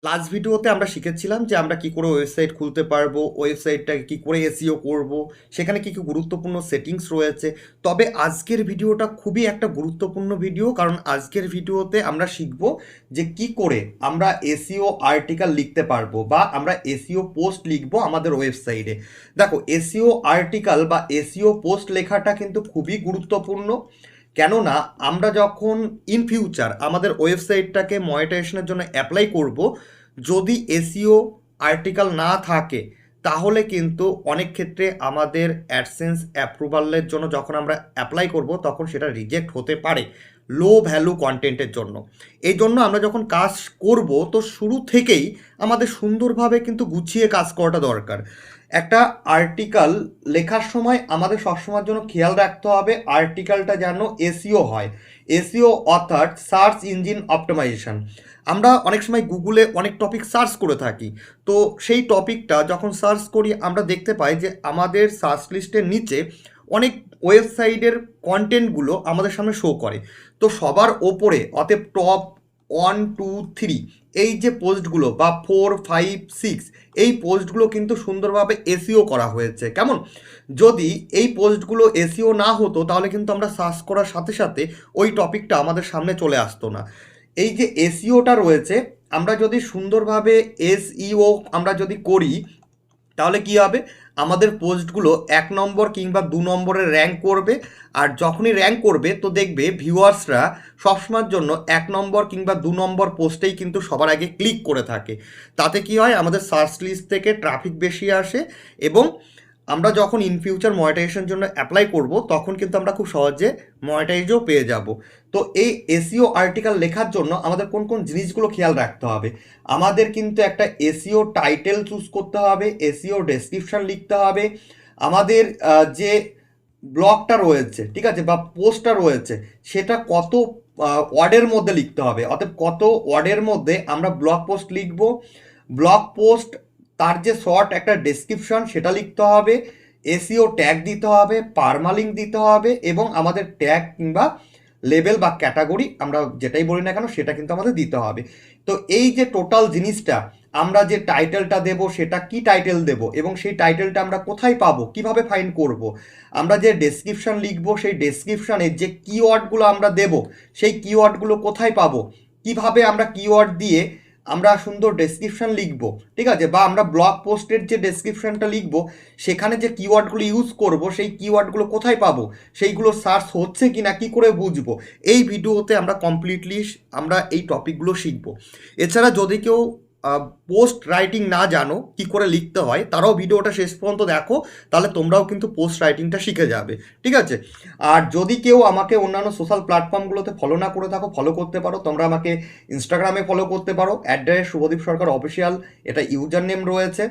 Last ভিডিওতে আমরা শিখেছিলাম যে আমরা কি করে ওয়েবসাইট খুলতে পারবো, ওয়েবসাইটটাকে কি করে এসইও করব, সেখানে কি কি গুরুত্বপূর্ণ সেটিংস রয়েছে। তবে আজকের ভিডিওটা খুবই একটা গুরুত্বপূর্ণ ভিডিও, কারণ আজকের ভিডিওতে আমরা শিখব যে কি করে আমরা এসইও আর্টিকেল লিখতে পারবো বা আমরা এসইও পোস্ট লিখবো আমাদের ওয়েবসাইটে। দেখো, এসইও আর্টিকেল বা এসইও পোস্ট লেখাটা কিন্তু খুবই গুরুত্বপূর্ণ। কেননা আমরা যখন ইন ফিউচার আমাদের ওয়েবসাইটটাকে মনিটাইজেশনের জন্য অ্যাপ্লাই করব, যদি এসইও আর্টিকেল না থাকে তাহলে কিন্তু অনেক ক্ষেত্রে আমাদের অ্যাডসেন্স অ্যাপ্রুভালের জন্য যখন আমরা অ্যাপ্লাই করব তখন সেটা রিজেক্ট হতে পারে লো ভ্যালু কন্টেন্টের জন্য। এই জন্য আমরা যখন কাজ করব তো শুরু থেকেই আমাদের সুন্দরভাবে কিন্তু গুছিয়ে কাজ করাটা দরকার। একটা আর্টিকেল লেখার সময় আমাদের সবসময়ের জন্য খেয়াল রাখতে হবে আর্টিকেলটা যেন এসইও হয়। এসইও অর্থাৎ সার্চ ইঞ্জিন অপটিমাইজেশন। আমরা অনেক সময় গুগলে অনেক টপিক সার্চ করে থাকি, তো সেই টপিকটা যখন সার্চ করি আমরা দেখতে পাই যে আমাদের সার্চ লিস্টের নিচে অনেক ওয়েবসাইটের কন্টেন্টগুলো আমাদের সামনে শো করে। তো সবার ওপরে অতএব টপ 1 2 3 এই যে পোস্টগুলো বা 4 5 6 এই পোস্টগুলো কিন্তু সুন্দরভাবে এসইও করা হয়েছে। কেমন? যদি এই পোস্টগুলো এসইও না হতো তাহলে কিন্তু আমরা সার্চ করার সাথে সাথে ওই টপিকটা আমাদের সামনে চলে আসতো না। এই যে এসইওটা রয়েছে, আমরা যদি সুন্দরভাবে এসইও আমরা যদি করি তাহলে কি হবে, আমাদের পোস্টগুলো 1 নম্বর কিংবা 2 নম্বরে র্যাঙ্ক করবে। আর যখনই র্যাঙ্ক করবে তো দেখবে ভিউয়ার্সরা সবসময়ের জন্য 1 নম্বর কিংবা 2 নম্বর পোস্টেই কিন্তু সবার আগে ক্লিক করে থাকে। তাতে কি হয়, আমাদের সার্চ লিস্ট থেকে ট্রাফিক বেশি আসে এবং আমরা যখন ইন ফিউচার মনিটাইজেশনের জন্য অ্যাপ্লাই করব তখন কিন্তু আমরা খুব সহজে মনিটাইজও পেয়ে যাব। তো এই এসইও আর্টিকেল লেখার জন্য আমাদের কোন কোন জিনিসগুলো খেয়াল রাখতে হবে, আমাদের কিন্তু একটা এসইও টাইটেল চুজ করতে হবে, এসইও ডেসক্রিপশন লিখতে হবে, আমাদের যে ব্লগটা রয়েছে, ঠিক আছে, বা পোস্টটা রয়েছে সেটা কত ওয়ার্ডের মধ্যে লিখতে হবে, অর্থাৎ কত ওয়ার্ডের মধ্যে আমরা ব্লগ পোস্ট লিখব। ব্লগ পোস্ট তার যে শর্ট একটা ডেসক্রিপশন সেটা লিখতে হবে, এসইও ট্যাগ দিতে হবে, পারমালিঙ্ক দিতে হবে এবং আমাদের ট্যাগ কিংবা লেবেল বা ক্যাটাগরি আমরা যেটাই বলি না কেন সেটা কিন্তু আমাদের দিতে হবে। তো এই যে টোটাল জিনিসটা, আমরা যে টাইটেলটা দেব সেটা কি টাইটেল দেব এবং সেই টাইটেলটা আমরা কোথায় পাবো, কিভাবে ফাইন্ড করব, আমরা যে ডেসক্রিপশন লিখব সেই ডেসক্রিপশনে যে কিওয়ার্ডগুলো আমরা দেব সেই কিওয়ার্ডগুলো কোথায় পাবো, কিভাবে আমরা কিওয়ার্ড দিয়ে আমরা সুন্দর ডেসক্রিপশন লিখব, ঠিক আছে, বা আমরা ব্লগ পোস্টের যে ডেসক্রিপশনটা লিখব সেখানে যে কিওয়ার্ডগুলো ইউজ করব সেই কিওয়ার্ডগুলো কোথায় পাবো, সেইগুলো সার্চ হচ্ছে কি না কী করে বুঝবো। এই ভিডিওতে আমরা কমপ্লিটলি আমরা এই টপিকগুলো শিখব। এছাড়া যদি কেউ পোস্ট রাইটিং না জানো কি করে লিখতে হয়, তারাও ভিডিওটা শেষ পর্যন্ত দেখো, তাহলে তোমরাও কিন্তু পোস্ট রাইটিংটা শিখে যাবে, ঠিক আছে। আর যদি কেউ আমাকে অন্যান্য সোশ্যাল প্ল্যাটফর্মগুলোতে ফলো না করে থাকো, ফলো করতে পারো, তোমরা আমাকে ইনস্টাগ্রামে ফলো করতে পারো, @শুভদীপ সরকার অফিসিয়াল, এটা ইউজার নেম রয়েছে,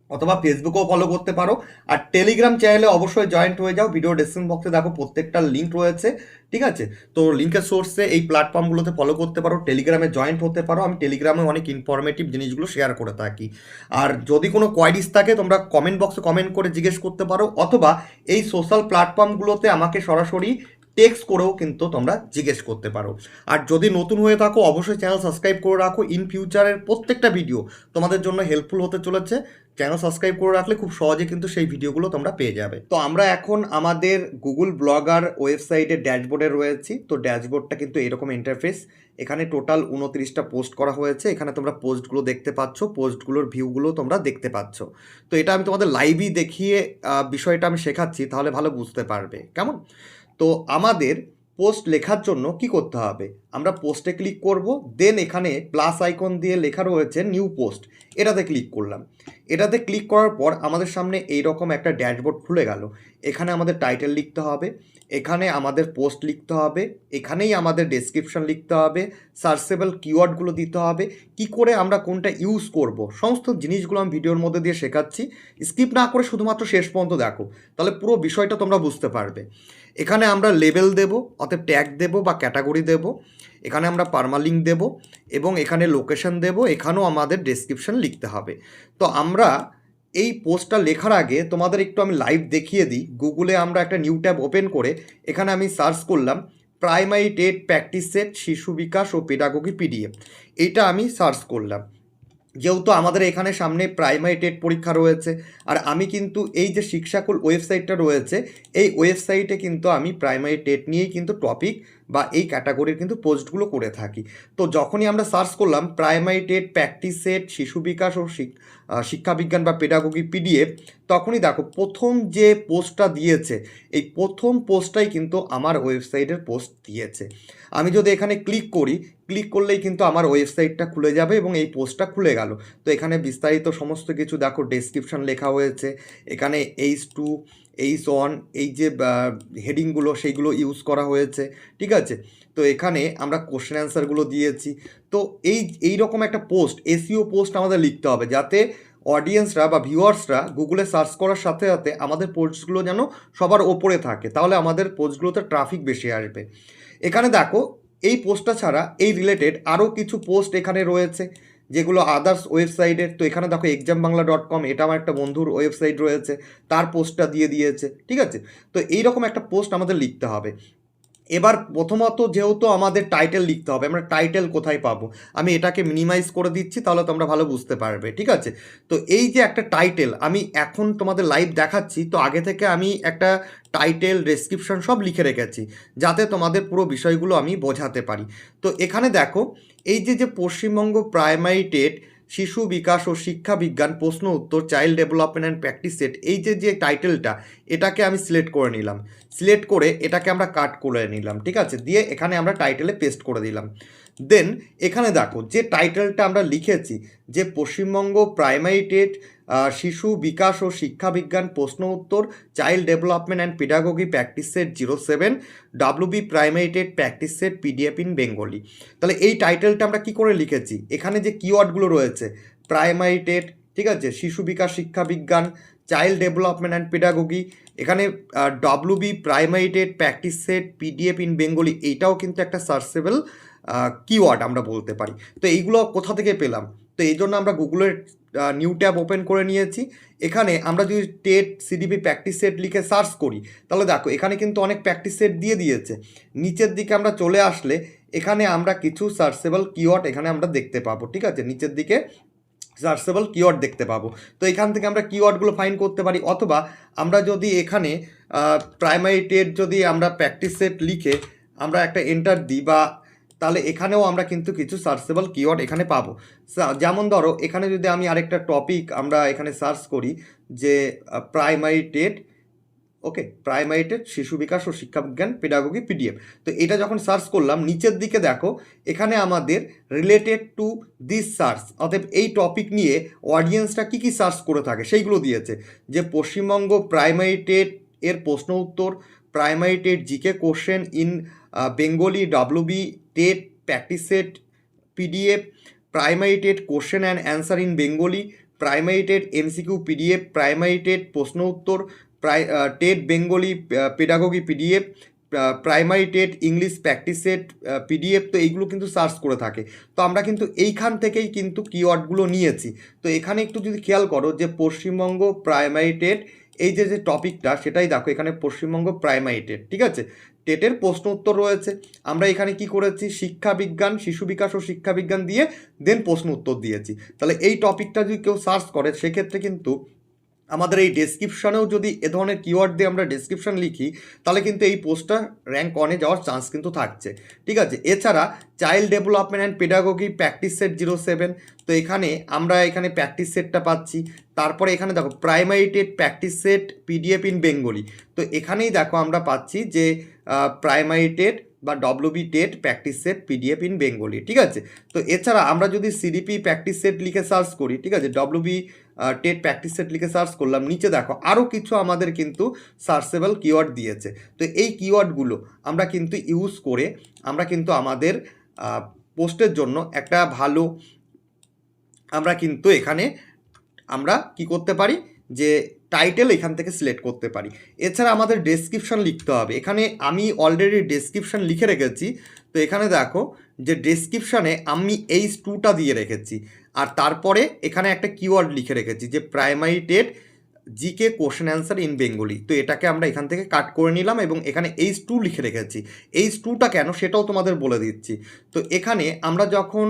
অথবা ফেসবুকেও ফলো করতে পারো। আর টেলিগ্রাম চ্যানেলে অবশ্যই জয়েন্ট হয়ে যাও, ভিডিও ডেসক্রিপশন বক্সে দেখো প্রত্যেকটা লিঙ্ক রয়েছে, ঠিক আছে। তো লিঙ্কের সোর্সে এই প্ল্যাটফর্মগুলোতে ফলো করতে পারো, টেলিগ্রামে জয়েন্ট হতে পারো, আমি টেলিগ্রামে অনেক ইনফরমেটিভ জিনিসগুলো শেয়ার করে থাকি। আর যদি কোনো কোয়ারিজ থাকে তোমরা কমেন্ট বক্সে কমেন্ট করে জিজ্ঞেস করতে পারো, অথবা এই সোশ্যাল প্ল্যাটফর্মগুলোতে আমাকে সরাসরি টেক্সট করেও কিন্তু তোমরা জিজ্ঞেস করতে পারো। আর যদি নতুন হয়ে থাকো অবশ্যই চ্যানেল সাবস্ক্রাইব করে রাখো, ইন ফিউচারের প্রত্যেকটা ভিডিও তোমাদের জন্য হেল্পফুল হতে চলেছে। চ্যানেল সাবস্ক্রাইব করে রাখলে খুব সহজে কিন্তু সেই ভিডিওগুলো তোমরা পেয়ে যাবে। তো আমরা এখন আমাদের গুগল ব্লগার ওয়েবসাইটের ড্যাশবোর্ডে রয়েছি। তো ড্যাশবোর্ডটা কিন্তু এরকম ইন্টারফেস, এখানে টোটাল 29টা পোস্ট করা হয়েছে, এখানে তোমরা পোস্টগুলো দেখতে পাচ্ছ, পোস্টগুলোর ভিউগুলো তোমরা দেখতে পাচ্ছ। তো এটা আমি তোমাদের লাইভই দেখিয়ে বিষয়টা আমি শেখাচ্ছি, তাহলে ভালো বুঝতে পারবে। কেমন? তো আমাদের পোস্ট লেখার জন্য কি করতে হবে, আমরা পোস্টে ক্লিক করব, দেন এখানে প্লাস আইকন দিয়ে লেখা রয়েছে নিউ পোস্ট, এটাতে ক্লিক করলাম। এটাতে ক্লিক করার পর আমাদের সামনে এইরকম একটা ড্যাশবোর্ড খুলে গেল। এখানে আমাদের টাইটেল লিখতে হবে, এখানে আমাদের পোস্ট লিখতে হবে, এখানেই আমাদের ডেসক্রিপশন লিখতে হবে, সার্চেবল কিওয়ার্ডগুলো দিতে হবে, কি করে আমরা কোনটা ইউজ করব, সমস্ত জিনিসগুলো আমি ভিডিওর মধ্যে দিয়ে শেখাচ্ছি। স্কিপ না করে শুধুমাত্র শেষ পর্যন্ত দেখো, তাহলে পুরো বিষয়টা তোমরা বুঝতে পারবে। এখানে আমরা লেবেল দেব, অর্থাৎ ট্যাগ দেব বা ক্যাটাগরি দেব, এখানে আমরা পারমালিঙ্ক দেব এবং এখানে লোকেশন দেব, এখানেও আমাদের ডেসক্রিপশন লিখতে হবে। তো আমরা এই পোস্টটা লেখার আগে তোমাদের একটু আমি লাইভ দেখিয়ে দিই। গুগলে আমরা একটা নিউ ট্যাব ওপেন করে এখানে আমি সার্চ করলাম প্রাইমারি টেট প্র্যাকটিস সেট শিশু বিকাশ ও পেডাগোগি PDF, এইটা আমি সার্চ করলাম। যেহেতু আমাদের এখানে সামনে প্রাইমারি টেট পরীক্ষা রয়েছে, আর আমি কিন্তু এই যে শিক্ষাকুল ওয়েবসাইটটা রয়েছে, এই ওয়েবসাইটে কিন্তু আমি প্রাইমারি টেট নিয়েই কিন্তু টপিক বা এই ক্যাটাগরির কিন্তু পোস্টগুলো করে থাকি। তো যখনই আমরা সার্চ করলাম প্রাইমারি টেট প্র্যাকটিস সেট শিশু বিকাশ ও শিক্ষাবিজ্ঞান বা পেডাগোগি পিডিএফ, তখনই দেখো প্রথম যে পোস্টটা দিয়েছে, এই প্রথম পোস্টটাই কিন্তু আমার ওয়েবসাইটের পোস্ট দিয়েছে। আমি যদি এখানে ক্লিক করলেই কিন্তু আমার ওয়েবসাইটটা খুলে যাবে এবং এই পোস্টটা খুলে গেল। তো এখানে বিস্তারিত সমস্ত কিছু দেখো, ডেসক্রিপশন লেখা হয়েছে, এখানে H2 H1 এই যে হেডিংগুলো সেইগুলো ইউজ করা হয়েছে, ঠিক আছে। তো এখানে আমরা কোশ্চেন অ্যান্সারগুলো দিয়েছি। তো এই রকম একটা পোস্ট, এসইও পোস্ট আমাদের লিখতে হবে, যাতে অডিয়েন্সরা বা ভিউয়ার্সরা গুগলে সার্চ করার সাথে সাথে আমাদের পোস্টগুলো যেন সবার ওপরে থাকে, তাহলে আমাদের পোস্টগুলোতে ট্রাফিক বেশি আসবে। এখানে দেখো এই পোস্টটা ছাড়া এই রিলেটেড আরও কিছু পোস্ট এখানে রয়েছে, যেগুলো আদার্স ওয়েবসাইটের। তো এখানে দেখো examBangla.com, এটা আমার একটা বন্ধুর ওয়েবসাইট রয়েছে, তার পোস্টটা দিয়ে দিয়েছে, ঠিক আছে। তো এইরকম একটা পোস্ট আমাদের লিখতে হবে। এবার প্রথমত যেহেতু আমাদের টাইটেল লিখতে হবে, আমরা টাইটেল কোথায় পাবো, আমি এটাকে মিনিমাইজ করে দিচ্ছি, তাহলে তোমরা ভালো বুঝতে পারবে, ঠিক আছে। তো এই যে একটা টাইটেল আমি এখন তোমাদের লাইভ দেখাচ্ছি, তো আগে থেকে আমি একটা টাইটেল ডেসক্রিপশন সব লিখে রেখেছি, যাতে তোমাদের পুরো বিষয়গুলো আমি বোঝাতে পারি। তো এখানে দেখো এই যে পশ্চিমবঙ্গ প্রাইমারি টেট শিশু বিকাশ ও শিক্ষা বিজ্ঞান প্রশ্ন উত্তর child development and practice set, এই যে টাইটেলটা, এটাকে আমি সিলেক্ট করে নিলাম। সিলেক্ট করে এটাকে আমরা কাট করে নিলাম, ঠিক আছে, দিয়ে এখানে আমরা টাইটেলে পেস্ট করে দিলাম। দেন এখানে দেখো যে টাইটেলটা আমরা লিখেছি, যে পশ্চিমবঙ্গ প্রাইমারি টেট শিশু বিকাশ ও শিক্ষা বিজ্ঞান প্রশ্ন উত্তর child development and pedagogy practice set 07 WB primary TET practice set PDF in Bengali. তাহলে এই টাইটেলটা আমরা কি করে লিখেছি, এখানে যে কিওয়ার্ডগুলো রয়েছে প্রাইমারি টেট, ঠিক আছে, শিশু বিকাশ শিক্ষা বিজ্ঞান, চাইল্ড ডেভেলপমেন্ট অ্যান্ড পেডাগোগি, এখানে WB primary TET practice set PDF in Bengali, এইটাও কিন্তু একটা সার্চেবল কিওয়ার্ড আমরা বলতে পারি। তো এইগুলো কোথা থেকে পেলাম, তো এই জন্য আমরা গুগলের নিউ ট্যাব ওপেন করে নিয়েছি। এখানে আমরা যদি টেট সিডিপি প্র্যাকটিস সেট লিখে সার্চ করি, তাহলে দেখো এখানে কিন্তু অনেক প্র্যাকটিস সেট দিয়ে দিয়েছে। নিচের দিকে আমরা চলে আসলে এখানে আমরা কিছু সার্চেবল কিওয়ার্ড এখানে আমরা দেখতে পাবো, ঠিক আছে, নিচের দিকে সার্চেবল কিওয়ার্ড দেখতে পাবো। তো এখান থেকে আমরা কিওয়ার্ডগুলো ফাইন্ড করতে পারি, অথবা আমরা যদি এখানে প্রাইমারি টেট যদি আমরা প্র্যাকটিস সেট লিখে আমরা একটা এন্টার দিই, বা তাহলে এখানেও আমরা কিন্তু কিছু সার্চেবল কিওয়ার্ড এখানে পাবো। যেমন ধরো এখানে যদি আমি আরেকটা টপিক আমরা এখানে সার্চ করি, যে প্রাইমারি টেট, ওকে, প্রাইমারি টেট শিশু বিকাশ ও শিক্ষাবিজ্ঞান পেডাগোগি পিডিএফ। তো এটা যখন সার্চ করলাম, নিচের দিকে দেখো এখানে আমাদের রিলেটেড টু দিস সার্চ, অর্থাৎ এই টপিক নিয়ে অডিয়েন্সটা কী কী সার্চ করে থাকে সেইগুলো দিয়েছে, যে পশ্চিমবঙ্গ প্রাইমারি টেট এর প্রশ্ন উত্তর, primary TET GK question in Bengali WB TET practice set PDF, primary TET question and answer in Bengali, primary TET MCQ PDF, primary TET প্রশ্ন উত্তর, TET Bengali pedagogy PDF, primary TET English practice set PDF. তো এইগুলো কিন্তু search করে থাকে। তো আমরা কিন্তু এইখান থেকেই কিন্তু কিওয়ার্ডগুলো নিয়েছি। তো এখানে একটু যদি খেয়াল করো, যে পশ্চিমবঙ্গ প্রাইমারি টেট এই যে টপিকটা, সেটাই দেখো এখানে পশ্চিমবঙ্গ প্রাইমারি টেট, ঠিক আছে, টেটের প্রশ্ন উত্তর রয়েছে। আমরা এখানে কি করেছি, শিক্ষা বিজ্ঞান, শিশু বিকাশ ও শিক্ষা বিজ্ঞান দিয়ে দেন প্রশ্ন উত্তর দিয়েছি। তাহলে এই টপিকটা যদি কেউ সার্চ করে, সেক্ষেত্রে কিন্তু আমাদের এই ডেসক্রিপশনেও যদি এ ধরনের কিওয়ার্ড দিয়ে আমরা ডেসক্রিপশন লিখি, তাহলে কিন্তু এই পোস্টটা র্যাঙ্ক অনে যাওয়ার চান্স কিন্তু থাকছে, ঠিক আছে। এছাড়া child development and pedagogy practice set 07, তো এখানে আমরা এখানে প্র্যাকটিস সেটটা পাচ্ছি। তারপরে এখানে দেখো primary TET practice set PDF in Bengali, তো এখানেই দেখো আমরা পাচ্ছি যে প্রাইমারি টেট বা WB TET practice set PDF in Bengali, ঠিক আছে। তো এছাড়া আমরা যদি সিডিপি প্র্যাকটিস সেট লিখে সার্চ করি, ঠিক আছে, WB টেট প্র্যাকটিস সেট লিখে সার্চ করলাম, নিচে দেখো আরও কিছু আমাদের কিন্তু সার্চেবল কিওয়ার্ড দিয়েছে। তো এই কিওয়ার্ডগুলো আমরা কিন্তু ইউজ করে আমরা কিন্তু আমাদের পোস্টের জন্য একটা ভালো, আমরা কিন্তু এখানে আমরা কি করতে পারি, যে টাইটেল এখান থেকে সিলেক্ট করতে পারি। এছাড়া আমাদের ডেসক্রিপশন লিখতে হবে। এখানে আমি অলরেডি ডেসক্রিপশন লিখে রেখেছি। তো এখানে দেখো যে ডেসক্রিপশানে আমি H2টা দিয়ে রেখেছি, আর তারপরে এখানে একটা কিওয়ার্ড লিখে রেখেছি, যে primary TET GK question answer in Bengali. তো এটাকে আমরা এখান থেকে কাট করে নিলাম এবং এখানে H2 লিখে রেখেছি। H2টা কেন সেটাও তোমাদের বলে দিচ্ছি। তো এখানে আমরা যখন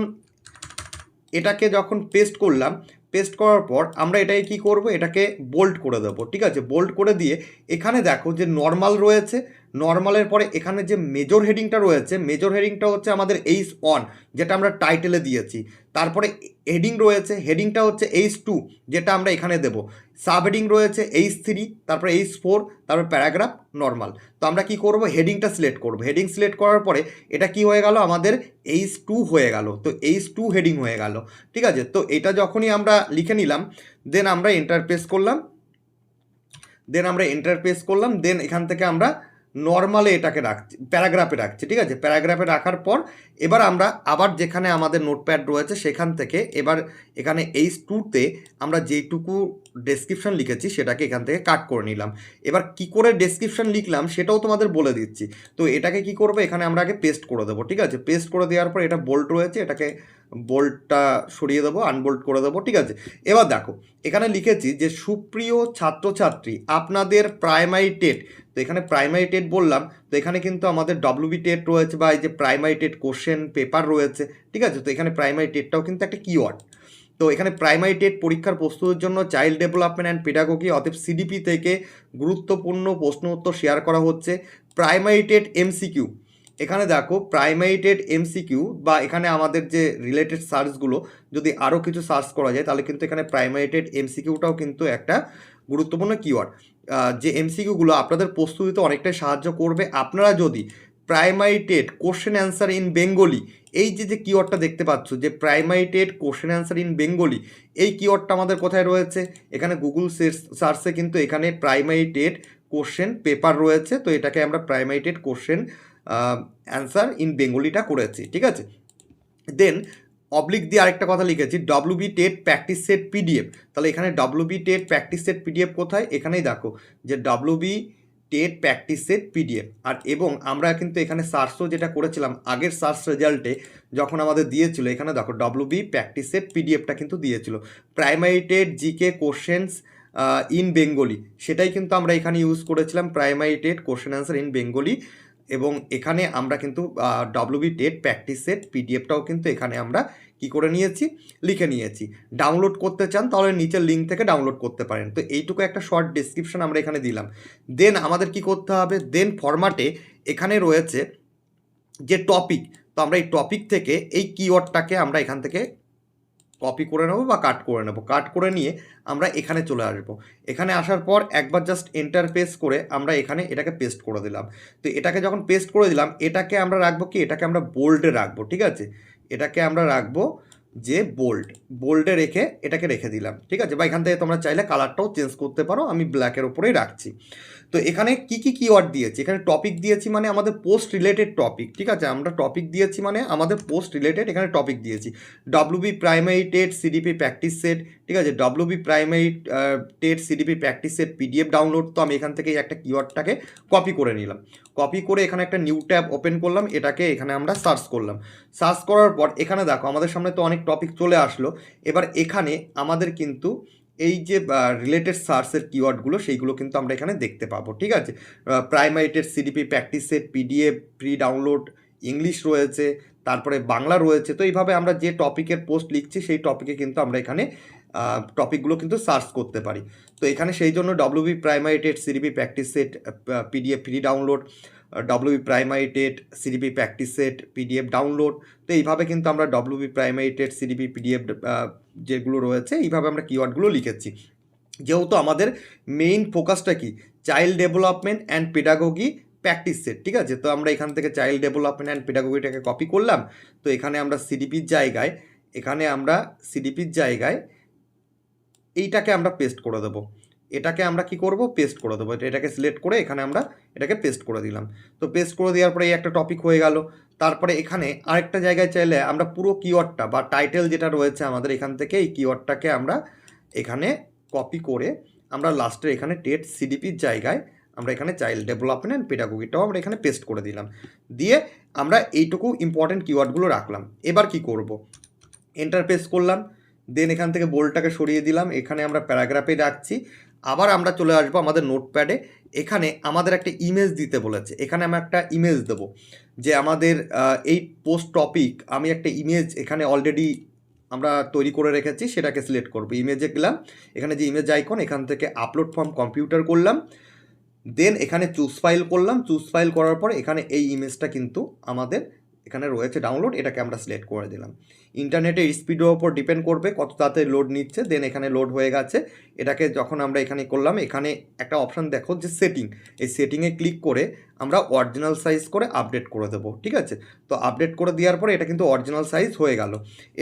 এটাকে যখন পেস্ট করলাম, পেস্ট করার পর আমরা এটাকে কি করব, এটাকে বোল্ড করে দেবো, ঠিক আছে। বোল্ড করে দিয়ে এখানে দেখো যে নর্মাল রয়েছে, নর্মালের পরে এখানে যে মেজর হেডিংটা রয়েছে, মেজর হেডিংটা হচ্ছে আমাদের H1 যেটা আমরা টাইটেলে দিয়েছি। তারপরে হেডিং রয়েছে, হেডিংটা হচ্ছে H2 যেটা আমরা এখানে দেব। সাব হেডিং রয়েছে H3, তারপরে H4, তারপর প্যারাগ্রাফ, নর্মাল। তো আমরা কি করব, হেডিংটা সিলেক্ট করব। হেডিং সিলেক্ট করার পরে এটা কি হয়ে গেল, আমাদের H2 হয়ে গেল। তো H2 হেডিং হয়ে গেল, ঠিক আছে। তো এটা যখনই আমরা লিখে নিলাম, দেন আমরা এন্টার প্রেস করলাম, দেন এখান থেকে আমরা নর্মালে এটাকে রাখছি, প্যারাগ্রাফে রাখছি, ঠিক আছে। প্যারাগ্রাফে রাখার পর এবার আমরা আবার যেখানে আমাদের নোটপ্যাড রয়েছে সেখান থেকে এবার এখানে H2-তে আমরা যেইটুকু ডেসক্রিপশন লিখেছি সেটাকে এখান থেকে কাট করে নিলাম। এবার কি করে ডেসক্রিপশন লিখলাম সেটাও তোমাদের বলে দিচ্ছি। তো এটাকে কি করবো, এখানে আমরা আগে পেস্ট করে দেবো, ঠিক আছে। পেস্ট করে দেওয়ার পর এটা বোল্ট রয়েছে, এটাকে বোল্টটা সরিয়ে দেবো, আনবোল্ট করে দেবো, ঠিক আছে। এবার দেখো এখানে লিখেছি যে সুপ্রিয় ছাত্রছাত্রী, আপনাদের প্রাইমারি টেট, তো এখানে প্রাইমারি টেট বললাম, তো এখানে কিন্তু আমাদের ডব্লিউবি টেট রয়েছে বা এই যে প্রাইমারি টেট কোশ্চেন পেপার রয়েছে, ঠিক আছে। তো এখানে প্রাইমারি টেটটাও কিন্তু একটা কিওয়ার্ড। তো এখানে প্রাইমারি টেট পরীক্ষার প্রস্তুতির জন্য চাইল্ড ডেভেলপমেন্ট অ্যান্ড পেডাগোগি অতএব সিডিপি থেকে গুরুত্বপূর্ণ প্রশ্ন উত্তর শেয়ার করা হচ্ছে। প্রাইমারি টেট এমসিকিউ, এখানে দেখো প্রাইমারি টেট এমসিকিউ বা এখানে আমাদের যে রিলেটেড সার্চগুলো যদি আরও কিছু সার্চ করা যায় তাহলে কিন্তু এখানে প্রাইমারি টেট এমসিকিউটাও কিন্তু একটা গুরুত্বপূর্ণ কিওয়ার্ড। যে এমসিকিউগুলো আপনাদের প্রস্তুতিতে অনেকটাই সাহায্য করবে। আপনারা যদি primary TET question answer in Bengali, এই যে কিওয়ার্ডটা দেখতে পাচ্ছ যে primary TET question answer in Bengali, এই কিওয়ার্ডটা আমাদের কোথায় রয়েছে, এখানে গুগল সার্চে কিন্তু এখানে প্রাইমারি টেট কোশ্চেন পেপার রয়েছে। তো এটাকে আমরা primary TET question answer in বেঙ্গলিটা করেছি, ঠিক আছে। দেন অবলিক দিয়ে আরেকটা কথা লিখেছি, WB TET practice set PDF. তাহলে এখানে WB TET practice set PDF কোথায়, এখানেই দেখো যে WB TET practice set PDF. আর এবং আমরা কিন্তু এখানে সার্চও যেটা করেছিলাম আগের সার্চ রেজাল্টে যখন আমাদের দিয়েছিল, এখানে দেখো ডব্লিউবি প্র্যাকটিস সেট পিডিএফটা কিন্তু দিয়েছিল। Primary TET GK questions in Bengali, সেটাই কিন্তু আমরা এখানে ইউজ করেছিলাম, primary TET question answer in Bengali. এবং এখানে আমরা কিন্তু ডব্লিউবি টেট প্র্যাকটিস সেট পিডিএফটাও কিন্তু এখানে আমরা কি করে নিয়েছি, লিখে নিয়েছি। ডাউনলোড করতে চান তাহলে নিচের লিঙ্ক থেকে ডাউনলোড করতে পারেন। তো এইটুকু একটা শর্ট ডেসক্রিপশন আমরা এখানে দিলাম। দেন আমাদের কি করতে হবে, দেন ফরম্যাটে এখানে রয়েছে যে টপিক, তো আমরা এই টপিক থেকে এই কিওয়ার্ডটাকে আমরা এখান থেকে কপি করে নেবো বা কাট করে নেবো। কাট করে নিয়ে আমরা এখানে চলে আসবো। এখানে আসার পর একবার জাস্ট এন্টার পেস্ট করে আমরা এখানে এটাকে পেস্ট করে দিলাম। তো এটাকে যখন পেস্ট করে দিলাম, এটাকে আমরা রাখবো কি, এটাকে আমরা বোল্ডে রাখবো, ঠিক আছে। এটাকে আমরা রাখবো যে বোল্ডে রেখে এটাকে রেখে দিলাম, ঠিক আছে। বা এখান থেকে তোমরা চাইলে কালারটাও চেঞ্জ করতে পারো, আমি ব্ল্যাকের ওপরেই রাখছি। তো এখানে কি কি কিওয়ার্ড দিয়েছি, এখানে টপিক দিয়েছি মানে আমাদের পোস্ট রিলেটেড টপিক, ঠিক আছে। আমরা টপিক দিয়েছি মানে আমাদের পোস্ট রিলেটেড এখানে টপিক দিয়েছি। WB primary TET CDP practice set, ঠিক আছে। WB primary TET CDP practice set PDF download, তো আমি এখান থেকে একটা কিওয়ার্ডটাকে কপি করে নিলাম। কপি করে এখানে একটা নিউ ট্যাব ওপেন করলাম, এটাকে এখানে আমরা সার্চ করলাম। সার্চ করার পর এখানে দেখো আমাদের সামনে তো অনেক টপিক চলে আসলো। এবার এখানে আমাদের কিন্তু এই যে রিলেটেড সার্চের কিওয়ার্ডগুলো সেইগুলো কিন্তু আমরা এখানে দেখতে পাবো, ঠিক আছে। Primary TET CDP practice set PDF pre download, English রয়েছে, তারপরে বাংলা রয়েছে। তো এইভাবে আমরা যে টপিকের পোস্ট লিখছি সেই টপিকে কিন্তু আমরা এখানে টপিকগুলো কিন্তু সার্চ করতে পারি। তো এখানে সেই জন্য WB primary TET CDP practice set PDF pre download, WB primary TET CDP practice set PDF download. তো এইভাবে কিন্তু আমরা WB primary TET CDP PDF যেগুলো রয়েছে এইভাবে আমরা কিওয়ার্ডগুলো লিখেছি। যেহেতু আমাদের মেইন ফোকাসটা কি, child development and pedagogy practice set, ঠিক আছে। তো আমরা এখান থেকে চাইল্ড ডেভেলপমেন্ট অ্যান্ড পেডাগোগিটাকে কপি করলাম। তো এখানে আমরা সিডিপির জায়গায় এইটাকে আমরা পেস্ট করে দেবো। এটাকে আমরা কি করব, পেস্ট করে দেবো। এটাকে সিলেক্ট করে এখানে আমরা এটাকে পেস্ট করে দিলাম। তো পেস্ট করে দেওয়ার পরে এই একটা টপিক হয়ে গেল। তারপরে এখানে আরেকটা জায়গায় চাইলে আমরা পুরো কিওয়ার্ডটা বা টাইটেল যেটা রয়েছে আমাদের এখান থেকে এই কিওয়ার্ডটাকে আমরা এখানে কপি করে আমরা লাস্টে এখানে টেট সিডিপির জায়গায় আমরা এখানে চাইল্ড ডেভেলপমেন্ট অ্যান্ড পেডাগোগিটাও আমরা এখানে পেস্ট করে দিলাম। দিয়ে আমরা এইটুকু ইম্পর্টেন্ট কিওয়ার্ডগুলো রাখলাম। এবার কি করব, এন্টার প্রেস করলাম, দেন এখান থেকে বোল্ডটাকে সরিয়ে দিলাম, এখানে আমরা প্যারাগ্রাফে রাখছি। আবার আমরা চলে আসবো আমাদের নোটপ্যাডে। এখানে আমাদের একটা ইমেজ দিতে বলেছে, এখানে আমি একটা ইমেজ দেবো যে আমাদের এই পোস্ট টপিক, আমি একটা ইমেজ এখানে অলরেডি আমরা তৈরি করে রেখেছি সেটাকে সিলেক্ট করব। ইমেজে গেলাম, এখানে যে ইমেজ আইকন এখান থেকে আপলোড ফ্রম কম্পিউটার করলাম, দেন এখানে চুজ ফাইল করলাম। চুজ ফাইল করার পর এখানে এই ইমেজটা কিন্তু আমাদের এখানে রয়েছে ডাউনলোড, এটাকে আমরা সিলেক্ট করে দিলাম। ইন্টারনেটের স্পিডের ওপর ডিপেন্ড করবে কত তাড়াতাড়ি লোড নিচ্ছে। দেন এখানে লোড হয়ে গেছে, এটাকে যখন আমরা এখানে করলাম, এখানে একটা অপশান দেখো যে সেটিং, এই সেটিংয়ে ক্লিক করে আমরা অরিজিনাল সাইজ করে আপডেট করে দেবো। ঠিক আছে, তো আপডেট করে দেওয়ার পরে এটা কিন্তু অরিজিনাল সাইজ হয়ে গেল।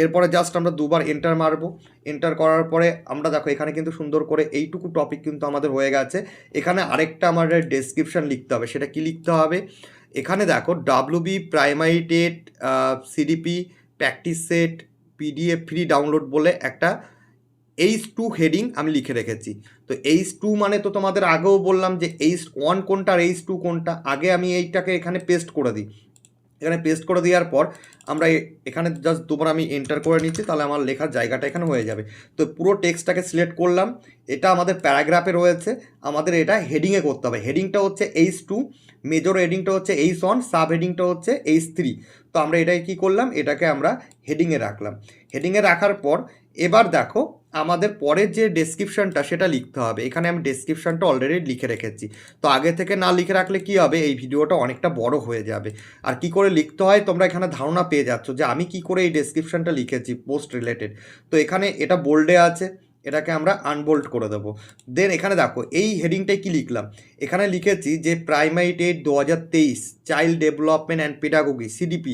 এরপরে জাস্ট আমরা দুবার এন্টার মারবো। এন্টার করার পরে আমরা দেখো এখানে কিন্তু সুন্দর করে এইটুকু টপিক কিন্তু আমাদের হয়ে গেছে। এখানে আরেকটা আমাদের ডেসক্রিপশান লিখতে হবে। সেটা কি লিখতে হবে? এখানে দেখো WB primary TET CDP practice set PDF free download বলে একটা H2 হেডিং আমি লিখে রেখেছি। তো H2 মানে তো তোমাদের আগেও বললাম যে H1 কোনটা আর H2 কোনটা। আগে আমি এইটাকে এখানে পেস্ট করে দিই। এখানে পেস্ট করে দেওয়ার পর আমরা এখানে জাস্ট দুবার আমি এন্টার করে নিচ্ছি, তাহলে আমার লেখার জায়গাটা এখানে হয়ে যাবে। তো পুরো টেক্সটটাকে সিলেক্ট করলাম। এটা আমাদের প্যারাগ্রাফে রয়েছে, আমাদের এটা হেডিংয়ে করতে হবে। হেডিংটা হচ্ছে H2, মেজর হেডিংটা হচ্ছে H1, সাব হেডিংটা হচ্ছে H3। তো আমরা এটাকে কী করলাম, এটাকে আমরা হেডিংয়ে রাখলাম। হেডিংয়ে রাখার পর এবার দেখো আমাদের পরের যে ডেসক্রিপশানটা সেটা লিখতে হবে। এখানে আমি ডেসক্রিপশানটা অলরেডি লিখে রেখেছি। তো আগে থেকে না লিখে রাখলে কি হবে, এই ভিডিওটা অনেকটা বড় হয়ে যাবে। আর কি করে লিখতে হয় তোমরা এখানে ধারণা পেয়ে যাচ্ছ যে আমি কি করে এই ডেসক্রিপশানটা লিখেছি পোস্ট রিলেটেড। তো এখানে এটা বোল্ডে আছে, এটাকে আমরা আনবোল্ড করে দেবো। দেন এখানে দেখো এই হেডিংটাই কি লিখলাম, এখানে লিখেছি যে primary TET 2023 child development and pedagogy CDP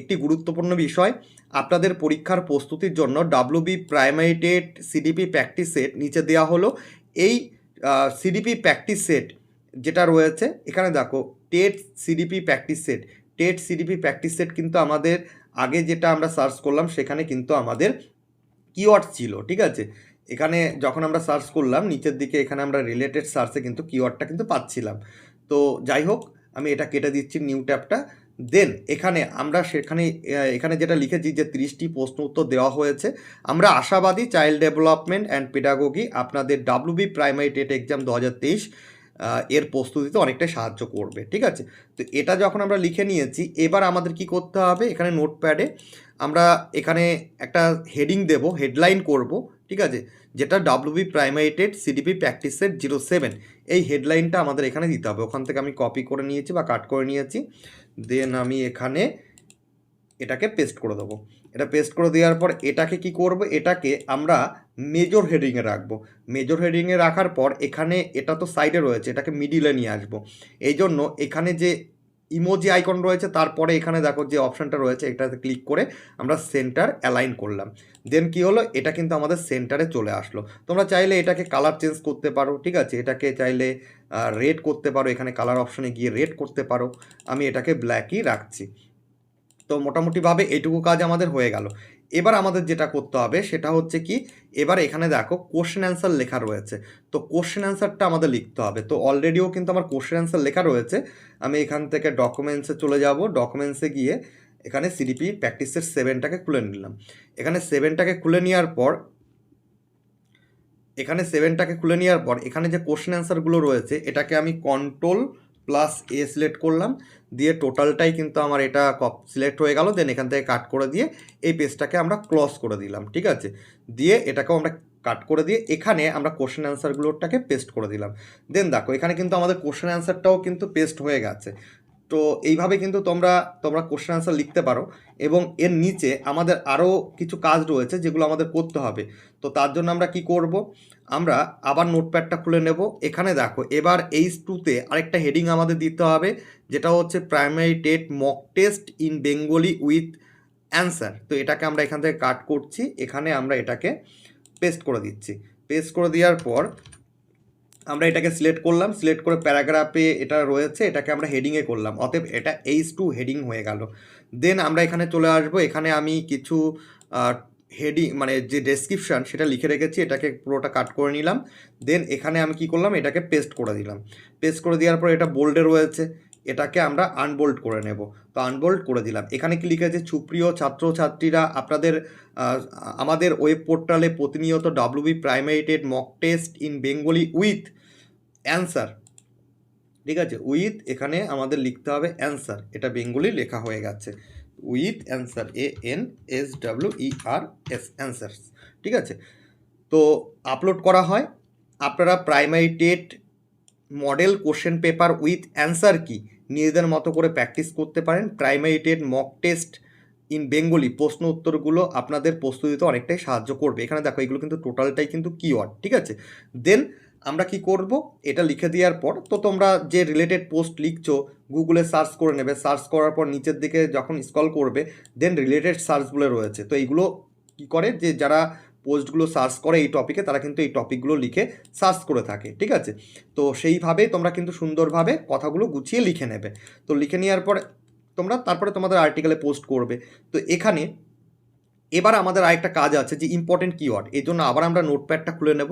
একটি গুরুত্বপূর্ণ বিষয়। আপনাদের পরীক্ষার প্রস্তুতির জন্য WB primary TET CDP practice set নিচে দেওয়া হলো। এই CDP প্র্যাকটিস সেট যেটা রয়েছে এখানে দেখো TET CDP practice set, TET CDP practice set কিন্তু আমাদের আগে যেটা আমরা সার্চ করলাম সেখানে কিন্তু আমাদের কিওয়ার্ড ছিল। ঠিক আছে, এখানে যখন আমরা সার্চ করলাম নিচের দিকে এখানে আমরা রিলেটেড সার্চে কিন্তু কিওয়ার্ডটা কিন্তু পাচ্ছিলাম। তো যাই হোক আমি এটা কেটে দিচ্ছি নিউ ট্যাবটা। দেন এখানে আমরা এখানে যেটা লিখেছি যে 30টি প্রশ্ন উত্তর দেওয়া হয়েছে। আমরা আশাবাদী চাইল্ড ডেভেলপমেন্ট অ্যান্ড পেডাগোগি আপনাদের WB প্রাইমারি টেট এক্সাম 2023 এর প্রস্তুতিতে অনেকটাই সাহায্য করবে। ঠিক আছে, তো এটা যখন আমরা লিখে নিয়েছি, এবার আমাদের কি করতে হবে, এখানে নোটপ্যাডে আমরা এখানে একটা হেডিং দেব, হেডলাইন করব। ঠিক আছে, যেটা WB primary TET CDP practice set 07, এই হেডলাইনটা আমাদের এখানে দিতে হবে। ওখান থেকে আমি কপি করে নিয়েছি বা কাট করে নিয়েছি। দেন আমি এখানে এটাকে পেস্ট করে দেবো। এটা পেস্ট করে দেওয়ার পর এটাকে কি করব, এটাকে আমরা মেজর হেডিংয়ে রাখবো। মেজর হেডিংয়ে রাখার পর এখানে এটা তো সাইডে রয়েছে, এটাকে মিডিলে নিয়ে আসবো। এই জন্য এখানে যে ইমোজি আইকন রয়েছে তারপরে এখানে দেখো যে অপশানটা রয়েছে এটাতে ক্লিক করে আমরা সেন্টার অ্যালাইন করলাম। দেন কি হলো, এটা কিন্তু আমাদের সেন্টারে চলে আসলো। তোমরা চাইলে এটাকে কালার চেঞ্জ করতে পারো। ঠিক আছে, এটাকে চাইলে রেড করতে পারো, এখানে কালার অপশানে গিয়ে রেড করতে পারো। আমি এটাকে ব্ল্যাকই রাখছি। তো মোটামুটিভাবে এইটুকু কাজ আমাদের হয়ে গেল। এবার আমাদের যেটা করতে হবে সেটা হচ্ছে কি, এবার এখানে দেখো কোশ্চেন অ্যান্সার লেখা রয়েছে। তো কোশ্চেন অ্যান্সারটা আমাদের লিখতে হবে। তো অলরেডিও কিন্তু আমার কোশ্চেন অ্যান্সার লেখা রয়েছে। আমি এখান থেকে ডকুমেন্টসে চলে যাব। ডকুমেন্টসে গিয়ে এখানে CDP প্র্যাকটিসের 7টাকে খুলে নিলাম। এখানে 7টাকে খুলে নেওয়ার পর এখানে যে কোশ্চেন অ্যান্সারগুলো রয়েছে এটাকে আমি Ctrl+A সিলেক্ট করলাম, দিয়ে টোটালটাই কিন্তু আমার এটা সিলেক্ট হয়ে গেল। দেন এখান থেকে কাট করে দিয়ে এই পেজটাকে আমরা ক্লোজ করে দিলাম। ঠিক আছে, দিয়ে এটাকেও আমরা কাট করে দিয়ে এখানে আমরা কোশ্চেন অ্যান্সারগুলোটাকে পেস্ট করে দিলাম। দেন দেখো এখানে কিন্তু আমাদের কোশ্চেন অ্যান্সারটাও কিন্তু পেস্ট হয়ে গেছে। তো এইভাবে কিন্তু তোমরা কোশ্চেন অ্যান্সার লিখতে পারো। এবং এর নিচে আমাদের আরও কিছু কাজ রয়েছে যেগুলো আমাদের করতে হবে। তো তার জন্য আমরা কি করব, আমরা আবার নোটপ্যাডটা খুলে নেব। এখানে দেখো এবার H2তে আরেকটা হেডিং আমাদের দিতে হবে, যেটা হচ্ছে primary TET mock test in Bengali with answer. তো এটাকে আমরা এখান থেকে কাট করছি, এখানে আমরা এটাকে পেস্ট করে দিচ্ছি। পেস্ট করে দেওয়ার পর আমরা এটাকে সিলেক্ট করলাম, সিলেক্ট করে প্যারাগ্রাফে এটা রয়েছে এটাকে আমরা হেডিংয়ে করলাম। অতএব এটা H2 হেডিং হয়ে গেল। দেন আমরা এখানে চলে আসবো, এখানে আমি কিছু হেডিং মানে যে ডেসক্রিপশান সেটা লিখে রেখেছি, এটাকে পুরোটা কাট করে নিলাম। দেন এখানে আমি কি করলাম, এটাকে পেস্ট করে দিলাম। পেস্ট করে দেওয়ার পর এটা বোল্ডে রয়েছে, এটাকে আমরা আনবোল্ড করে নেব। তো আনবোল্ড করে দিলাম। এখানে কি লিখেছে, সুপ্রিয় ছাত্রছাত্রীরা আপনাদের আমাদের ওয়েব পোর্টালে প্রতিনিয়ত WB primary TET mock test in Bengali with answer. ঠিক আছে, উইথ এখানে আমাদের লিখতে হবে অ্যান্সার, এটা বেঙ্গলি লেখা হয়ে গেছে। With answer, ANSWERS, answers. ঠিক আছে, তো আপলোড করা হয়। আপনারা primary TET model question paper with answer কি নিজেদের মতো করে প্র্যাকটিস করতে পারেন। Primary TET mock test in Bengali প্রশ্ন উত্তরগুলো আপনাদের প্রস্তুতিতে অনেকটাই সাহায্য করবে। এখানে দেখো এগুলো কিন্তু টোটালটাই কিন্তু কিওয়ার্ড। ঠিক আছে, দেন আমরা কি করব, এটা লিখে দেওয়ার পর তো তোমরা যে রিলেটেড পোস্ট লিখছো গুগলে সার্চ করে নেবে। সার্চ করার পর নিচের দিকে যখন স্ক্রল করবে দেন রিলেটেড সার্চগুলো রয়েছে। তো এইগুলো কি করে, যে যারা পোস্টগুলো সার্চ করে এই টপিকে তারা কিন্তু এই টপিকগুলো লিখে সার্চ করে থাকে। ঠিক আছে, তো সেইভাবেই তোমরা কিন্তু সুন্দরভাবে কথাগুলো গুছিয়ে লিখে নেবে। তো লিখে নেওয়ার পর তোমরা তারপরে তোমাদের আর্টিকেলে পোস্ট করবে। তো এখানে এবার আমাদের আরেকটা কাজ আছে যে ইম্পর্টেন্ট কিওয়ার্ড, এই জন্য আবার আমরা নোটপ্যাডটা খুলে নেব।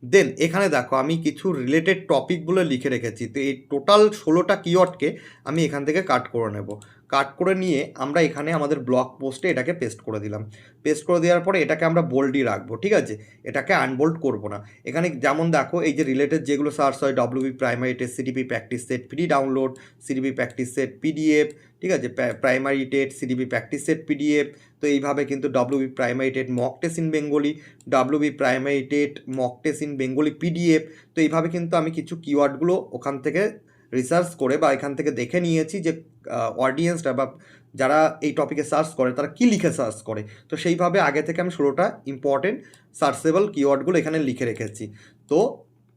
দেন এখানে দেখো আমি কিছু রিলেটেড টপিকগুলো লিখে রেখেছি। তো এই টোটাল 16টা কিওয়ার্ডকে আমি এখান থেকে কাট করে নেব। কাট করে নিয়ে আমরা এখানে আমাদের ব্লগ পোস্টে এটাকে পেস্ট করে দিলাম। পেস্ট করে দেওয়ার পরে এটাকে আমরা বোল্ডই রাখবো। ঠিক আছে, এটাকে আনবোল্ড করবো না। এখানে যেমন দেখো এই যে রিলেটেড যেগুলো সার্চ হয়, WB primary test, CDP practice set free download, CDP practice set PDF. ঠিক আছে, primary TET CDP practice set PDF. তো এইভাবে কিন্তু WB primary TET mock test in Bengali, WB primary TET mock test in Bengali PDF. তো এইভাবে কিন্তু আমি কিছু কিওয়ার্ডগুলো ওখান থেকে রিসার্চ করে বা এখান থেকে দেখে নিয়েছি যে অডিয়েন্সটা বা যারা এই টপিকে সার্চ করে তারা কী লিখে সার্চ করে। তো সেইভাবে আগে থেকে আমি 16টা ইম্পর্টেন্ট সার্চেবল কিওয়ার্ডগুলো এখানে লিখে রেখেছি। তো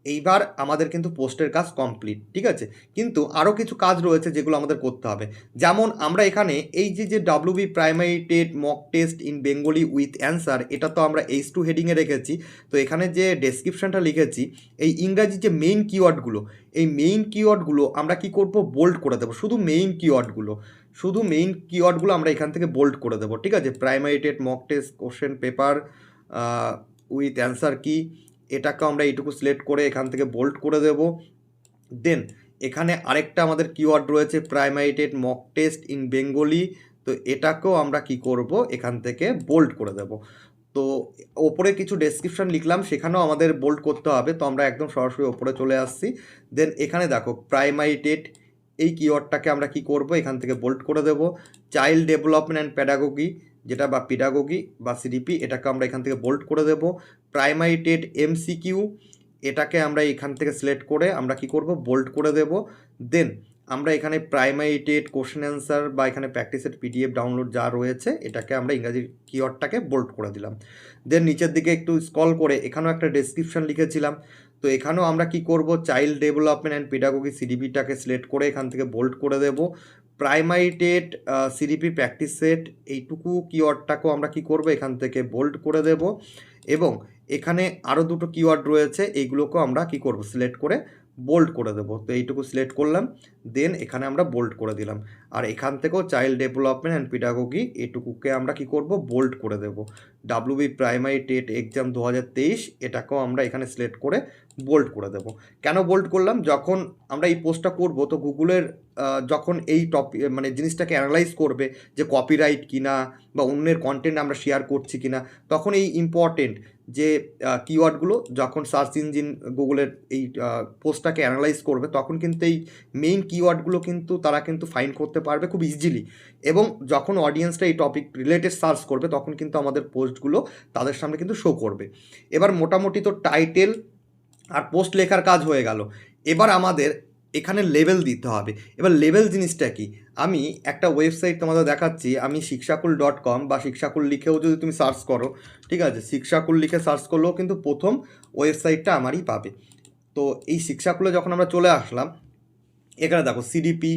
এইবার আমাদের কিন্তু পোস্টের কাজ কমপ্লিট। ঠিক আছে, কিন্তু আরও কিছু কাজ রয়েছে যেগুলো আমাদের করতে হবে। যেমন আমরা এখানে এই যে WB primary TET mock test in Bengali with answer, এটা তো আমরা H2 হেডিংয়ে রেখেছি। তো এখানে যে ডেসক্রিপশানটা লিখেছি, এই ইংরাজি যে মেইন কিওয়ার্ডগুলো, এই মেইন কিওয়ার্ডগুলো আমরা কি করব, বোল্ড করে দেবো। শুধু মেইন কিওয়ার্ডগুলো আমরা এখান থেকে বোল্ড করে দেবো। ঠিক আছে, primary TET mock test question paper with answer কি, এটাকেও আমরা এইটুকু সিলেক্ট করে এখান থেকে বোল্ড করে দেব। দেন এখানে আরেকটা আমাদের কিওয়ার্ড রয়েছে primary TET mock test in Bengali. তো এটাকেও আমরা কি করব, এখান থেকে বোল্ড করে দেব। তো ওপরে কিছু ডেসক্রিপশন লিখলাম, সেখানেও আমাদের বোল্ড করতে হবে। তো আমরা একদম সরাসরি ওপরে চলে আসছি। দেন এখানে দেখো প্রাইমারি টেট, এই কিওয়ার্ডটাকে আমরা কি করব, এখান থেকে বোল্ড করে দেব। চাইল্ড ডেভেলপমেন্ট অ্যান্ড প্যাডাগোগি, যেটা বা পিডাগোগি বা সিডিপি, এটাকে আমরা এখান থেকে বোল্ড করে দেব। প্রাইমারি টেট এমসিকিউ, এটাকে আমরা এখান থেকে সিলেক্ট করে আমরা কি করব, বোল্ড করে দেব। দেন আমরা এখানে প্রাইমারি টেট কোশ্চেন অ্যান্সার বা এখানে প্র্যাকটিসের পিডিএফ ডাউনলোড যা রয়েছে এটাকে আমরা ইংরাজি কিওয়ার্ডটাকে বোল্ড করে দিলাম। দেন নিচের দিকে একটু স্ক্রল করে এখানেও একটা ডেসক্রিপশন লিখেছিলাম। তো এখানেও আমরা কি করব, চাইল্ড ডেভেলপমেন্ট অ্যান্ড পিডাগোগি সিডিপিটাকে সিলেক্ট করে এখান থেকে বোল্ড করে দেব। Primary TET CDP practice set, এইটুকু কিওয়ার্ডটাকেও আমরা কি করব, এখান থেকে বোল্ড করে দেব। এবং এখানে আরও দুটো কিওয়ার্ড রয়েছে, এইগুলোকেও আমরা কি করব, সিলেক্ট করে বোল্ড করে দেবো। তো এইটুকু সিলেক্ট করলাম, দেন এখানে আমরা বোল্ড করে দিলাম। আর এখান থেকেও চাইল্ড ডেভেলপমেন্ট অ্যান্ড পিডাগোগি, এটুকুকে আমরা কি করব, বোল্ড করে দেবো। ডাব্লিউবি প্রাইমারি টেট এক্সাম 2023, এটাকেও আমরা এখানে সিলেক্ট করে বোল্ড করে দেবো। কেন বোল্ড করলাম, যখন আমরা এই পোস্টটা করব তো গুগলের যখন এই টপিক মানে জিনিসটাকে অ্যানালাইজ করবে যে কপিরাইট কিনা বা অন্যের কন্টেন্ট আমরা শেয়ার করছি কিনা, তখন এই ইম্পর্টেন্ট যে কিওয়ার্ডগুলো যখন সার্চ ইঞ্জিন গুগলের এই পোস্টটাকে অ্যানালাইজ করবে তখন কিন্তু এই মেইন কিওয়ার্ডগুলো কিন্তু তারা কিন্তু ফাইন্ড করতে পারবে খুব ইজিলি। এবং যখন অডিয়েন্সটা এই টপিক রিলেটেড সার্চ করবে তখন কিন্তু আমাদের পোস্টগুলো তাদের সামনে কিন্তু শো করবে। এবার মোটামুটি তো টাইটেল আর পোস্ট লেখার কাজ হয়ে গেল। এবার আমাদের এখানে লেবেল দিতে হবে। এবার লেবেল জিনিসটা কি, আমি একটা ওয়েবসাইট তোমাদের দেখাচ্ছি। আমি শিক্ষাকুল.com বা শিক্ষাকুল লিখেও যদি তুমি সার্চ করো, ঠিক আছে, শিক্ষাকুল লিখে সার্চ করলেও কিন্তু প্রথম ওয়েবসাইটটা আমারই পাবে। তো এই শিক্ষাকুলে যখন আমরা চলে আসলাম, এখানে দেখো সিডিপি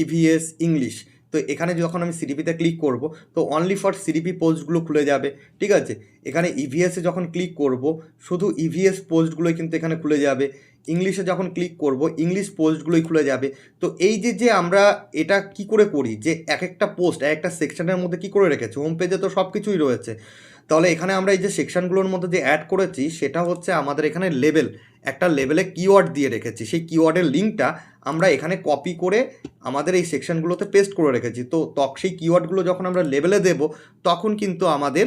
ইভিএস ইংলিশ। তো এখানে যখন আমি সিডিপিতে ক্লিক করব তো অনলি ফর সিডিপি পোস্টগুলো খুলে যাবে। ঠিক আছে, এখানে ইভিএসে যখন ক্লিক করব শুধু ইভিএস পোস্টগুলোই কিন্তু এখানে খুলে যাবে। ইংলিশে যখন ক্লিক করব ইংলিশ পোস্টগুলোই খুলে যাবে। তো এই যে আমরা এটা কি করে করি, যে এক একটা পোস্ট এক একটা সেকশনের মধ্যে কি করে রেখেছি, হোম পেজে তো সব কিছুই রয়েছে। তাহলে এখানে আমরা এই যে সেকশনগুলোর মধ্যে যে অ্যাড করেছি সেটা হচ্ছে আমাদের এখানে লেবেল, একটা লেবেলে কিওয়ার্ড দিয়ে রেখেছি। সেই কিওয়ার্ডের লিঙ্কটা আমরা এখানে কপি করে আমাদের এই সেকশনগুলোতে পেস্ট করে রেখেছি। তো সেই কিওয়ার্ডগুলো যখন আমরা লেবেলে দেব তখন কিন্তু আমাদের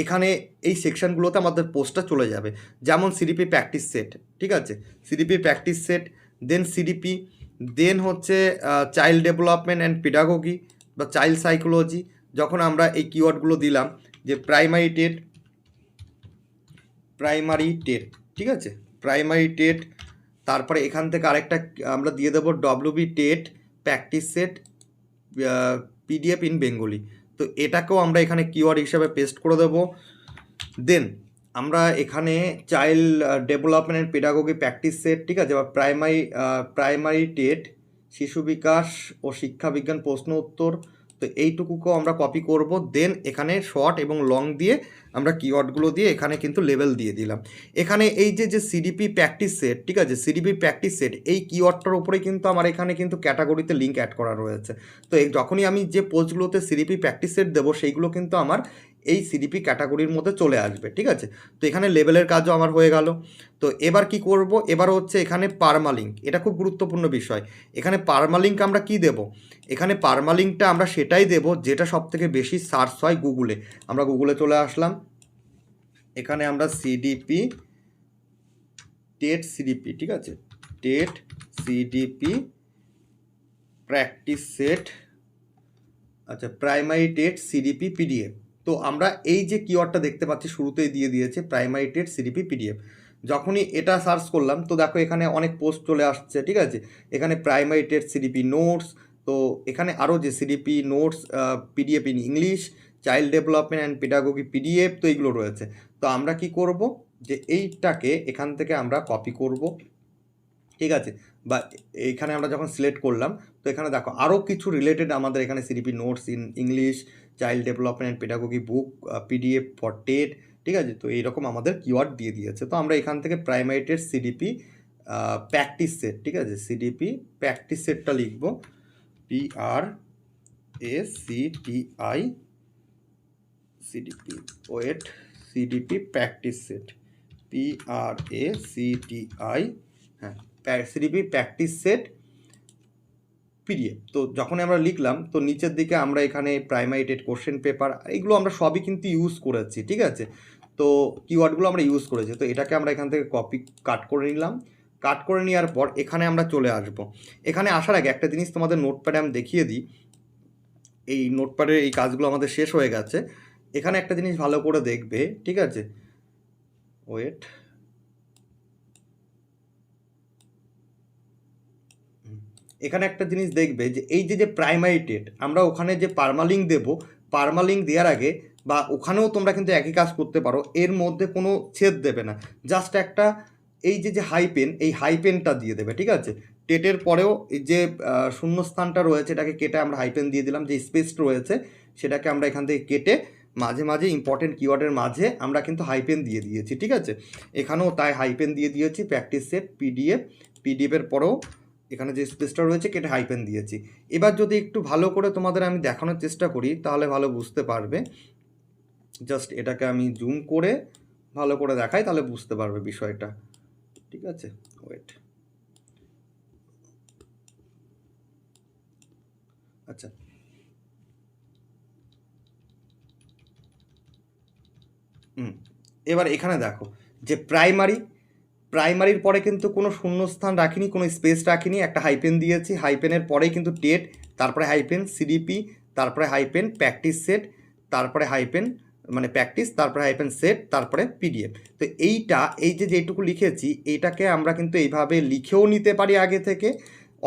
এখানে এই সেকশনগুলোতে আমাদের পোস্টটা চলে যাবে। যেমন সিডিপি প্র্যাকটিস সেট, ঠিক আছে, সিডিপি প্র্যাকটিস সেট, দেন সিডিপি, দেন হচ্ছে চাইল্ড ডেভেলপমেন্ট অ্যান্ড পিডাগোগি, বা চাইল্ড সাইকোলজি, যখন আমরা এই কিওয়ার্ডগুলো দিলাম যে প্রাইমারি টেট, ঠিক আছে, প্রাইমারি টেট, তারপরে এখান থেকে আরেকটা আমরা দিয়ে দেবো WB TET practice set PDF in Bengali. তো এটাকেও আমরা এখানে কিওয়ার্ড হিসাবে পেস্ট করে দেবো। দেন আমরা এখানে child development and pedagogy practice set, ঠিক আছে, বা প্রাইমারি টেট শিশু বিকাশ ও শিক্ষা বিজ্ঞান প্রশ্ন উত্তর, তো এইটুকুকেও আমরা কপি করব। দেন এখানে শর্ট এবং লং দিয়ে আমরা কিওয়ার্ডগুলো দিয়ে এখানে কিন্তু লেভেল দিয়ে দিলাম। এখানে এই যে সিডিপি প্র্যাকটিস সেট, ঠিক আছে, সিডিপি প্র্যাকটিস সেট এই কিওয়ার্ডটার উপরে কিন্তু আমার এখানে কিন্তু ক্যাটাগরিতে লিঙ্ক অ্যাড করা রয়েছে। তো যখনই আমি যে পোস্টগুলোতে সিডিপি প্র্যাকটিস সেট দেবো সেইগুলো কিন্তু আমার এই সিডিপি ক্যাটাগরির মধ্যে চলে আসবে, ঠিক আছে। তো এখানে লেভেলের কাজও আমার হয়ে গেল। তো এবার কি করব, এবার হচ্ছে এখানে পারমালিঙ্ক, এটা খুব গুরুত্বপূর্ণ বিষয়। এখানে পারমালিঙ্ক আমরা কি দেব, এখানে পারমালিঙ্কটা আমরা সেটাই দেব যেটা সবথেকে বেশি সার্চ হয় গুগলে। আমরা গুগলে চলে আসলাম, এখানে আমরা সিডিপি টেট সিডিপি, ঠিক আছে, টেট সিডিপি প্র্যাকটিস সেট, আচ্ছা, প্রাইমারি টেট সিডিপি পিডিএফ। তো আমরা এই যে কিওয়ার্ডটা দেখতে পাচ্ছি শুরুতেই দিয়ে দিয়েছে প্রাইমারি টেট সিডিপি পিডিএফ। যখনই এটা সার্চ করলাম তো দেখো এখানে অনেক পোস্ট চলে আসছে, ঠিক আছে। এখানে প্রাইমারি টেট সিডিপি নোটস, তো এখানে আরও যে CDP notes PDF in English, child development and pedagogy PDF, তো এইগুলো রয়েছে। তো আমরা কি করব, যে এইটাকে এখান থেকে আমরা কপি করব, ঠিক আছে, বা এইখানে আমরা যখন সিলেক্ট করলাম তো এখানে দেখো আরও কিছু রিলেটেড আমাদের এখানে CDP notes in English, child development and pedagogy book, PDF for TET, ঠিক আছে। তো এইরকম আমাদের কিওয়ার্ড দিয়ে দিয়েছে। তো আমরা এখান থেকে primary TET CDP practice set, ঠিক আছে, সিডিপি প্র্যাকটিস সেটটা লিখব, PRACTI CDP, wait, CDP practice set, PRACTI, হ্যাঁ, সিডিপি প্র্যাকটিস সেট পিডিএফ। তো যখন আমরা লিখলাম তো নিচের দিকে আমরা এখানে প্রাইমারি টেট কোশ্চেন পেপার, এগুলো আমরা সবই কিন্তু ইউজ করেছি, ঠিক আছে। তো কিওয়ার্ডগুলো আমরা ইউজ করেছি। তো এটাকে আমরা এখান থেকে কাট করে নিলাম। কাট করে নেওয়ার পর এখানে আমরা চলে আসব। এখানে আসার আগে একটা জিনিস তোমাদের নোটপ্যাডে আমি দেখিয়ে দিই। এই নোটপ্যাডের এই কাজগুলো আমাদের শেষ হয়ে গেছে। এখানে একটা জিনিস ভালো করে দেখবে, ঠিক আছে, ওয়েট, এখানে একটা জিনিস দেখবে যে এই যে প্রাইমারি টেট আমরা ওখানে যে পারমালিঙ্ক দেব, পারমালিঙ্ক দেওয়ার আগে বা ওখানেও তোমরা কিন্তু একই কাজ করতে পারো, এর মধ্যে কোনো ছেদ দেবে না, জাস্ট একটা এই যে হাইপেন, এই হাইপেনটা দিয়ে দেবে, ঠিক আছে। টেটের পরেও এই যে শূন্যস্থানটা রয়েছে এটাকে কেটে আমরা হাইপেন দিয়ে দিলাম, যে স্পেস রয়েছে সেটাকে আমরা এখান থেকে কেটে মাঝে মাঝে ইম্পর্টেন্ট কিওয়ার্ডের মাঝে আমরা কিন্তু হাইপেন দিয়ে দিয়েছি, ঠিক আছে। এখানেও তাই হাইপেন দিয়ে দিয়েছি, প্র্যাকটিস সেট পিডিএফের পরেও এখানে যে স্পেসটা রয়েছে কেটে হাইপেন দিয়েছি। এবার যদি একটু ভালো করে তোমাদের আমি দেখানোর চেষ্টা করি তাহলে ভালো বুঝতে পারবে। জাস্ট এটাকে আমি জুম করে ভালো করে দেখাই তাহলে বুঝতে পারবে বিষয়টা, ঠিক আছে। ওয়েট, আচ্ছা, এবার এখানে দেখো যে প্রাইমারির পরে কিন্তু কোনো শূন্যস্থান রাখিনি, কোনো স্পেস রাখিনি, একটা হাইপেন দিয়েছি, হাইপেনের পরেই কিন্তু টেট, তারপরে হাইপেন সিডিপি, তারপরে হাইপেন প্র্যাকটিস সেট, তারপরে হাইপেন মানে প্র্যাকটিস, তারপরে হাইপেন সেট, তারপরে পিডিএফ। তো এই যেটুকু লিখেছি এইটাকে আমরা কিন্তু এইভাবে লিখেও নিতে পারি আগে থেকে,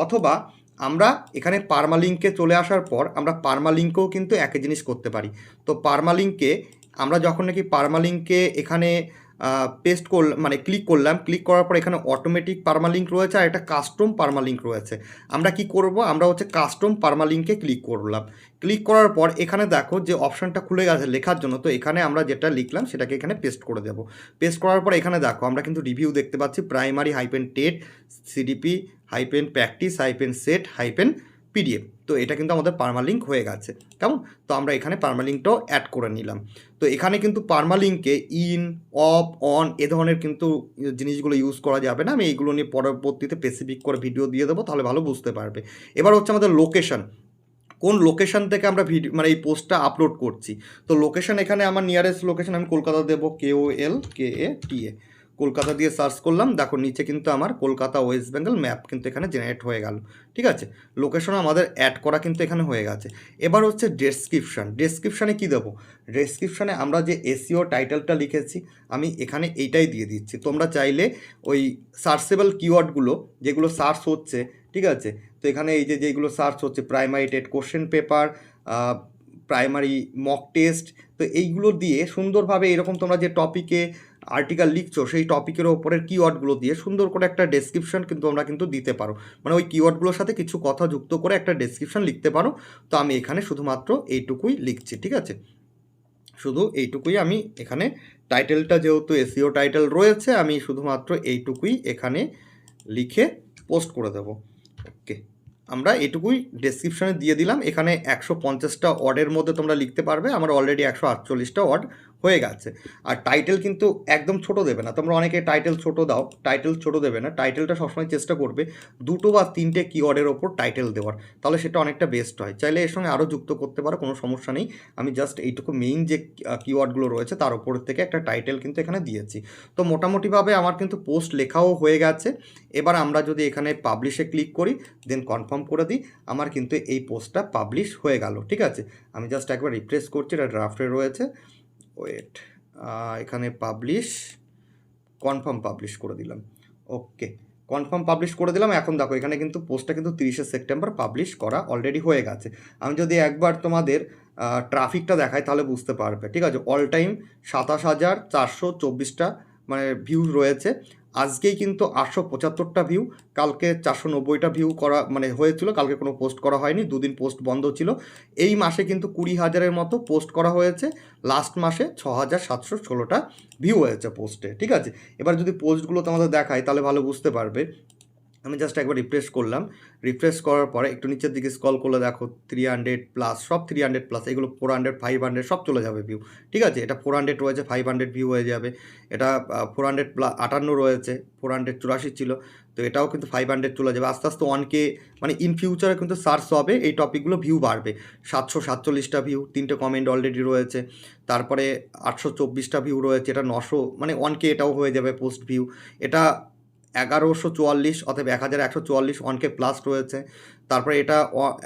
অথবা আমরা এখানে পারমালিঙ্কে চলে আসার পর আমরা পারমালিঙ্কেও কিন্তু একই জিনিস করতে পারি। তো পারমালিঙ্কে আমরা যখন নাকি পারমালিঙ্কে এখানে পেস্ট করলাম, মানে ক্লিক করলাম, ক্লিক করার পর এখানে অটোমেটিক পারমালিঙ্ক রয়েছে আর একটা কাস্টম পারমালিঙ্ক রয়েছে। আমরা কি করব, আমরা হচ্ছে কাস্টম পারমালিঙ্কে ক্লিক করলাম। ক্লিক করার পর এখানে দেখো যে অপশানটা খুলে গেছে লেখার জন্য, তো এখানে আমরা যেটা লিখলাম সেটাকে এখানে পেস্ট করে দেব। পেস্ট করার পর এখানে দেখো আমরা কিন্তু রিভিউ দেখতে পাচ্ছি, primary hyphen TET CDP hyphen practice hyphen set hyphen PDF. তো এটা কিন্তু আমাদের পারমালিঙ্ক হয়ে গেছে, কেমন। তো আমরা এখানে পারমালিঙ্কটাও অ্যাড করে নিলাম। তো এখানে কিন্তু পারমালিঙ্কে ইন, অফ, অন এ ধরনের কিন্তু জিনিসগুলো ইউজ করা যাবে না। আমি এইগুলো নিয়ে পরবর্তীতে স্পেসিফিক করে ভিডিও দিয়ে দেবো, তাহলে ভালো বুঝতে পারবে। এবার হচ্ছে আমাদের লোকেশন, কোন লোকেশন থেকে আমরা ভিডিও মানে এই পোস্টটা আপলোড করছি। তো লোকেশন এখানে আমার নিয়ারেস্ট লোকেশন আমি কলকাতা দেবো, KOLKATA কলকাতা দিয়ে সার্চ করলাম, দেখো নিচে কিন্তু আমার কলকাতা ওয়েস্ট বেঙ্গল ম্যাপ কিন্তু এখানে জেনারেট হয়ে গেল। ঠিক আছে, লোকেশন আমাদের অ্যাড করা কিন্তু এখানে হয়ে গেছে। এবার হচ্ছে ডেসক্রিপশানে কী দেবো? ডেসক্রিপশানে আমরা যে এসইও টাইটেলটা লিখেছি আমি এখানে এইটাই দিয়ে দিচ্ছি। তোমরা চাইলে ওই সার্চেবল কিওয়ার্ডগুলো যেগুলো সার্চ হচ্ছে, ঠিক আছে, তো এখানে এই যে যেগুলো সার্চ হচ্ছে primary TET question paper, primary mock test, তো এইগুলো দিয়ে সুন্দরভাবে এরকম তোমরা যে টপিকে আর্টিকেল লিখছো সেই টপিকের ওপরের কিওয়ার্ডগুলো দিয়ে সুন্দর করে একটা ডেসক্রিপশন কিন্তু আমরা কিন্তু দিতে পারো, মানে ওই কিওয়ার্ডগুলোর সাথে কিছু কথা যুক্ত করে একটা ডেসক্রিপশন লিখতে পারো। তো আমি এখানে শুধুমাত্র এইটুকুই লিখছি। ঠিক আছে, শুধু এইটুকুই আমি এখানে টাইটেলটা যেহেতু এসইও টাইটেল রয়েছে আমি শুধুমাত্র এইটুকুই এখানে লিখে পোস্ট করে দেবো। ওকে, আমরা এটুকুই ডেসক্রিপশনে দিয়ে দিলাম। এখানে 150টা ওয়ার্ডের মধ্যে তোমরা লিখতে পারবে, আমার অলরেডি 148টা ওয়ার্ড হয়ে গেছে। আর টাইটেল কিন্তু একদম ছোট দেবে না, তোমরা অনেকে টাইটেল ছোট দাও, টাইটেল ছোট দেবে না, টাইটেলটা সবসময় চেষ্টা করবে 2 বা 3টে কিওয়ার্ডের ওপর টাইটেল দেওয়ার, তাহলে সেটা অনেকটা বেস্ট হয়। চাইলে এর সঙ্গে আরও যুক্ত করতে পারো, কোনো সমস্যা নেই। আমি জাস্ট এইটুকু মেইন যে কিওয়ার্ডগুলো রয়েছে তার ওপর থেকে একটা টাইটেল কিন্তু এখানে দিয়েছি। তো মোটামুটিভাবে আমার কিন্তু পোস্ট লেখাও হয়ে গেছে। এবার আমরা যদি এখানে পাবলিশে ক্লিক করি দেন কনফার্ম করে দিই, আমার কিন্তু এই পোস্টটা পাবলিশ হয়ে গেল। ঠিক আছে, আমি জাস্ট একবার রিফ্রেশ করছি, এটা ড্রাফটে রয়েছে, ওয়েট, এখানে পাবলিশ, কনফার্ম পাবলিশ করে দিলাম। ওকে, কনফার্ম পাবলিশ করে দিলাম। এখন দেখো এখানে কিন্তু পোস্টটা কিন্তু 30শে সেপ্টেম্বর পাবলিশ করা অলরেডি হয়ে গেছে। আমি যদি একবার তোমাদের ট্রাফিকটা দেখাই তাহলে বুঝতে পারবে। ঠিক আছে, অল টাইম 27,424টা মানে ভিউ রয়েছে। আজকেই কিন্তু 875টা ভিউ, কালকে 490টা ভিউ করা মানে হয়েছিল, কালকে কোনো পোস্ট করা হয়নি, দুদিন পোস্ট বন্ধ ছিল। এই মাসে কিন্তু 20,000-এর মতো পোস্ট করা হয়েছে, লাস্ট মাসে 6,716টা ভিউ হয়েছে পোস্টে। ঠিক আছে, এবার যদি পোস্টগুলো তোমাদের দেখাই তাহলে ভালো বুঝতে পারবে। আমি জাস্ট একবার রিফ্রেশ করলাম, রিফ্রেশ করার পরে একটু নিচের দিকে স্ক্রল করলে দেখো 300+, সব 300+, এগুলো 400, 500 সব চলে যাবে ভিউ। ঠিক আছে, এটা 400 রয়েছে, 500 ভিউ হয়ে যাবে। এটা 458 রয়েছে, 484 ছিল, তো এটাও কিন্তু 500 চলে যাবে। আস্তে আস্তে 1K মানে ইন ফিউচারে কিন্তু সার্চ হবে, এই টপিকগুলো ভিউ বাড়বে। 747টা ভিউ, 3টে কমেন্ট অলরেডি রয়েছে, তারপরে 824টা ভিউ রয়েছে, এটা 900 মানে 1K এটাও হয়ে যাবে পোস্ট ভিউ। এটা 1144, অতএব 1144 1K প্লাস রয়েছে। তারপরে এটা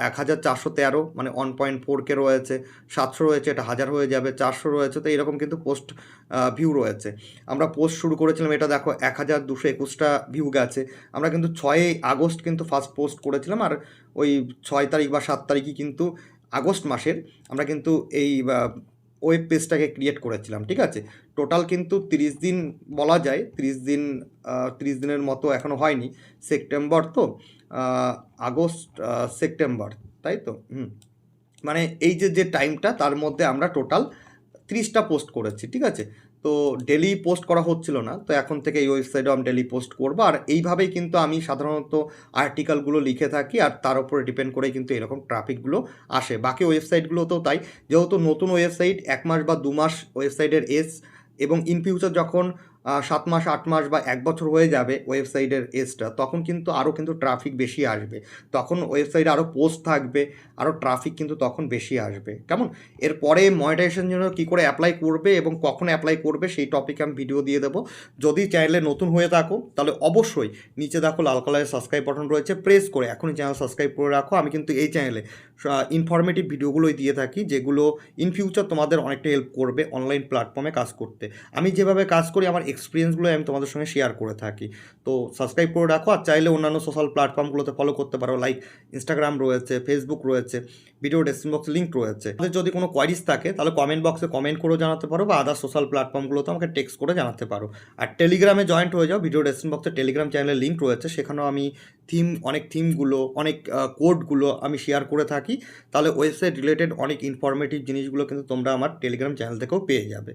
1413 মানে 1.4K রয়েছে, 700 রয়েছে, এটা 1000 হয়ে যাবে, 400 রয়েছে। তো এরকম কিন্তু পোস্ট ভিউ রয়েছে। আমরা পোস্ট শুরু করেছিলাম, এটা দেখো 1221টা ভিউ গেছে। আমরা কিন্তু 6 আগস্ট কিন্তু ফার্স্ট পোস্ট করেছিলাম, আর ওই 6 তারিখ বা 7 তারিখই কিন্তু আগস্ট মাসের আমরা কিন্তু এই ওয়েব পেজটাকে ক্রিয়েট করেছিলাম। ঠিক আছে, টোটাল কিন্তু 30 দিন বলা যায়, 30 দিনের মতো এখনও হয়নি। সেপ্টেম্বর তো আগস্ট, সেপ্টেম্বর, তাই তো, মানে এই যে টাইমটা তার মধ্যে আমরা টোটাল 30টা পোস্ট করেছি। ঠিক আছে, তো ডেলি পোস্ট করা হচ্ছিল না, তো এখন থেকে এই ওয়েবসাইটেও আমি ডেলি পোস্ট করবো। আর এইভাবেই কিন্তু আমি সাধারণত আর্টিকেলগুলো লিখে থাকি, আর তার উপরে ডিপেন্ড করেই কিন্তু এরকম ট্রাফিকগুলো আসে। বাকি ওয়েবসাইটগুলোতেও তাই, যেহেতু নতুন ওয়েবসাইট 1 মাস বা 2 মাস ওয়েবসাইটের এজ, এবং ইন ফিউচার যখন 7 মাস 8 মাস বা 1 বছর হয়ে যাবে ওয়েবসাইটের এজটা, তখন কিন্তু আরও কিন্তু ট্রাফিক বেশি আসবে, তখন ওয়েবসাইটে আরও পোস্ট থাকবে, আরও ট্রাফিক কিন্তু তখন বেশি আসবে। কেমন, এরপরে মনিটাইজেশনের জন্য কী করে অ্যাপ্লাই করবে এবং কখন অ্যাপ্লাই করবে সেই টপিকে আমি ভিডিও দিয়ে দেবো। যদি চ্যানেলে নতুন হয়ে থাকো তাহলে অবশ্যই নিচে দেখো লাল কালারের সাবস্ক্রাইব বাটন রয়েছে, প্রেস করে এখনই চ্যানেল সাবস্ক্রাইব করে রাখো। আমি কিন্তু এই চ্যানেলে ইনফরমেটিভ ভিডিওগুলোই দিয়ে থাকি, যেগুলো ইন ফিউচার তোমাদের অনেকটা হেল্প করবে অনলাইন প্ল্যাটফর্মে কাজ করতে। আমি যেভাবে কাজ করি আমার এক্সপিরিয়েন্সগুলো আমি তোমাদের সঙ্গে শেয়ার করে থাকি। তো সাবস্ক্রাইব করে রাখো, আর চাইলে অন্যান্য সোশ্যাল প্ল্যাটফর্মগুলোতে ফলো করতে পারো, লাইক ইনস্টাগ্রাম রয়েছে, ফেসবুক রয়েছে, ভিডিও ডেসক্রিপশন বক্সে লিঙ্ক রয়েছে। তাহলে যদি কোনো কোয়ারিজ থাকে তাহলে কমেন্ট বক্সে কমেন্ট করেও জানাতে পারো, বা আদার সোশ্যাল প্ল্যাটফর্মগুলোতে আমাকে টেক্সট করে জানাতে পারো। আর টেলিগ্রামে জয়েন্ট হয়ে যাও, ভিডিও ডেসক্রিপশন বক্সে টেলিগ্রাম চ্যানেলের লিঙ্ক রয়েছে, সেখানেও আমি অনেক থিমগুলো, অনেক কোডগুলো আমি শেয়ার করে থাকি। তাহলে ওয়েবসাইট রিলেটেড অনেক ইনফরমেটিভ জিনিসগুলো কিন্তু তোমরা আমার টেলিগ্রাম চ্যানেল থেকেও পেয়ে যাবে।